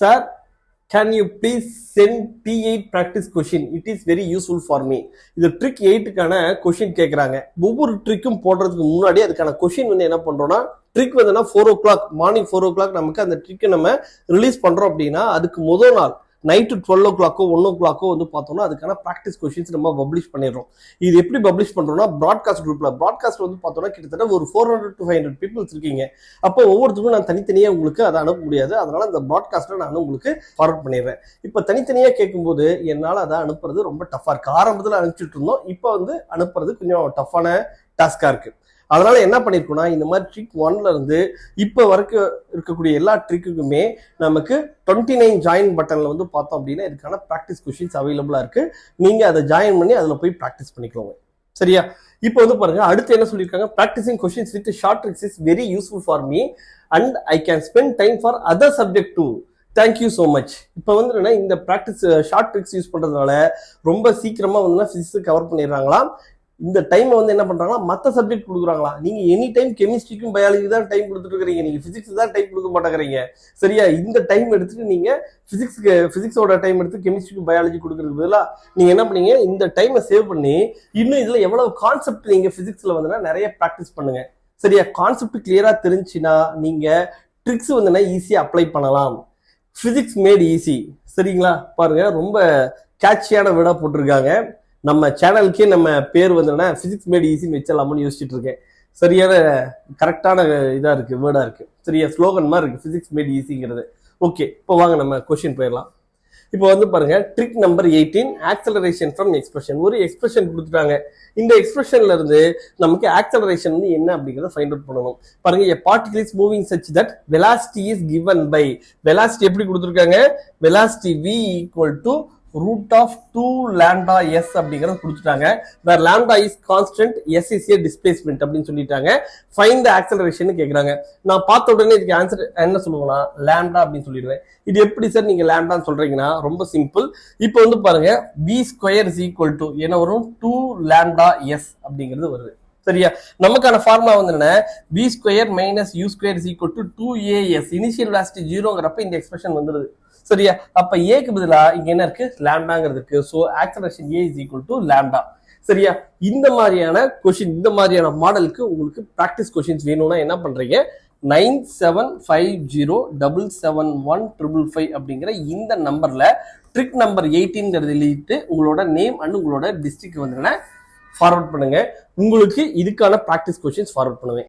Sir, can you please send T8 practice question? It is very useful for me. இது trick 8க்கான question கேட்குறாங்க. ஒவ்வொரு ட்ரிக்கும் போடுறதுக்கு முன்னாடி அதுக்கான கொஷின் வந்து என்ன பண்றோம்னா, ட்ரிக் வந்துன்னா 4 o'clock மார்னிங் 4 o'clock நமக்கு அந்த ட்ரிக்கை நம்ம ரிலீஸ் பண்றோம் அப்படின்னா அதுக்கு முதல் நாள் நைட்டு 12 o'clock 1 o'clock வந்து பார்த்தோம்னா அதுக்கான ப்ராக்டிஸ் கொஷின்ஸ் நம்ம பப்ளிஷ் பண்ணிடுறோம். இது எப்படி பப்ளிஷ் பண்றோம்னா ப்ராட்காஸ்ட் குரூப்ல ப்ராட்காஸ்ட் வந்து பார்த்தோம்னா கிட்டத்தட்ட ஒரு 400 to 500 பீப்புள்ஸ் இருக்கீங்க. அப்போ ஒவ்வொருத்தருக்கும் நான் தனித்தனியாக உங்களுக்கு அதை அனுப்ப முடியாது. அதனால அந்த ப்ராட்காஸ்ட்ல நான் உங்களுக்கு ஃபார்வர்ட் பண்ணிடுறேன். இப்போ தனித்தனியாக கேட்கும்போது என்னால் அதை அனுப்புறது ரொம்ப டஃபா இருக்கு. ஆரம்பத்தில் அனுப்பிச்சுட்டு இருந்தோம், இப்போ வந்து அனுப்புறது கொஞ்சம் டஃப்பான டாஸ்கா இருக்கு. அதனால என்ன பண்ணிருக்கோம்னா, இந்த மாதிரி ட்ரிக் 1ல இருந்து இப்போ வரைக்கும் இருக்கக்கூடிய எல்லா ட்ரிக்குக்குமே நமக்கு 29 ஜாயின் பட்டன்ல வந்து பார்த்தோம் அப்படின்னா இதுக்கான ப்ராக்டிஸ் கொஷின்ஸ் அவைலபிளா இருக்கு. நீங்க அதை ஜாயின் பண்ணி அதுல போய் ப்ராக்டிஸ் பண்ணிக்கோங்க. சரியா? இப்போ வந்து பாருங்க, அடுத்து என்ன சொல்லியிருக்காங்க, practising questions with short tricks is very useful for me and I can spend time for other subject too. Thank you so much. இப்போ வந்து இந்த ப்ராக்டிஸ் ஷார்ட் ட்ரிக்ஸ் யூஸ் பண்றதுனால ரொம்ப சீக்கிரமா வந்து பிசிக்ஸ் கவர் பண்ணிடுறாங்களாம். இந்த டைம் வந்து என்ன பண்றாங்கன்னா மற்ற சப்ஜெக்ட் கொடுக்குறாங்களா. நீங்க எனி டைம் கெமிஸ்ட்ரிக்கும் பயாலஜி தான் டைம் கொடுத்துட்டு இருக்கீங்க, நீங்க பிசிக்ஸ் தான் டைம் கொடுக்க மாட்டேங்கிறீங்க. சரியா? இந்த டைம் எடுத்துட்டு நீங்க பிசிக்ஸோட டைம் எடுத்து கெமிஸ்ட்ரிக்கும் பயாலஜி கொடுக்கறதுக்கு பதிலாக நீங்க என்ன பண்ணீங்க, இந்த டைமை சேவ் பண்ணி இன்னும் இதுல எவ்வளவு கான்செப்ட் நீங்க பிசிக்ஸ்ல வந்து நிறைய ப்ராக்டிஸ் பண்ணுங்க. சரியா? கான்செப்ட் கிளியரா தெரிஞ்சுன்னா நீங்க ட்ரிக்ஸ் வந்து ஈஸியா அப்ளை பண்ணலாம். Physics mat easy. சரிங்களா? பாருங்க, ரொம்ப கேட்சியான விடா போட்டிருக்காங்க. நம்ம சேனலுக்கே நம்ம பேர் வந்து பிசிக்ஸ் மேட் ஈஸின்னு வச்சலாம்னு யோசிச்சுட்டு இருக்கேன். சரியான கரெக்டான இதா இருக்கு, வேர்டா இருக்கு. சரியா? ஸ்லோகன் மாதிரி இருக்கு பிசிக்ஸ் மேட் ஈஸிங்கிறது. ஓகே, இப்போ வாங்க நம்ம கொஸ்டின் போயிடலாம். இப்போ வந்து பாருங்க, trick number 18 acceleration from expression. ஒரு எக்ஸ்பிரஷன் கொடுத்துட்டாங்க. இந்த எக்ஸ்பிரஷன்ல இருந்து நமக்கு ஆக்சலரேஷன் வந்து என்ன அப்படிங்கறத ஃபைண்ட் அவுட் பண்ணணும். பாருங்க, a particle is moving such that velocity is given by, velocity எப்படி கொடுத்துருக்காங்க, velocity v equal to root of 2 lambda s அப்படிங்கறது கொடுத்துட்டாங்க. where lambda is constant, s is a displacement அப்படின்னு சொல்லிட்டாங்க. find the acceleration கேக்குறாங்க. நான் பார்த்த உடனே இதுக்கு ஆன்சர் என்ன சொல்லுவேன்னா lambda அப்படின்னு சொல்லிடுவேன். இது எப்படி சார் நீங்க lambda சொல்றீங்கன்னா, ரொம்ப சிம்பிள். இப்போ வந்து பாருங்க, v square is equal to என்ன வரும், 2 lambda s அப்படிங்கிறது வருது. சரியா? நமக்கான ஃபார்முலா வந்து என்ன, v square minus u square is equal to 2as. Initial velocity 0ங்கிறப்ப இந்த எக்ஸ்பிரஷன் வந்துருது. சரியா? அப்ப ஏக்கு பதிலா இங்க என்ன இருக்கு, லாம்டாங்கிறது இருக்கு. So acceleration a is equal to lambda. சரியா? இந்த மாதிரியான கொஸ்டின், இந்த மாதிரியான மாடலுக்கு உங்களுக்கு பிராக்டிஸ் கொஸ்டின்ஸ் வேணும்னா என்ன பண்றீங்க, 9750771555 அப்படிங்கிற இந்த நம்பர்ல ட்ரிக் நம்பர் 18 எழுதிட்டு உங்களோட நேம் அண்ட் உங்களோட டிஸ்ட்ரிக்ட் வந்து ஃபார்வர்ட் பண்ணுங்க. உங்களுக்கு இதுக்கான பிராக்டிஸ் கொஸ்டின்ஸ் ஃபார்வர்ட் பண்ணுவேன்.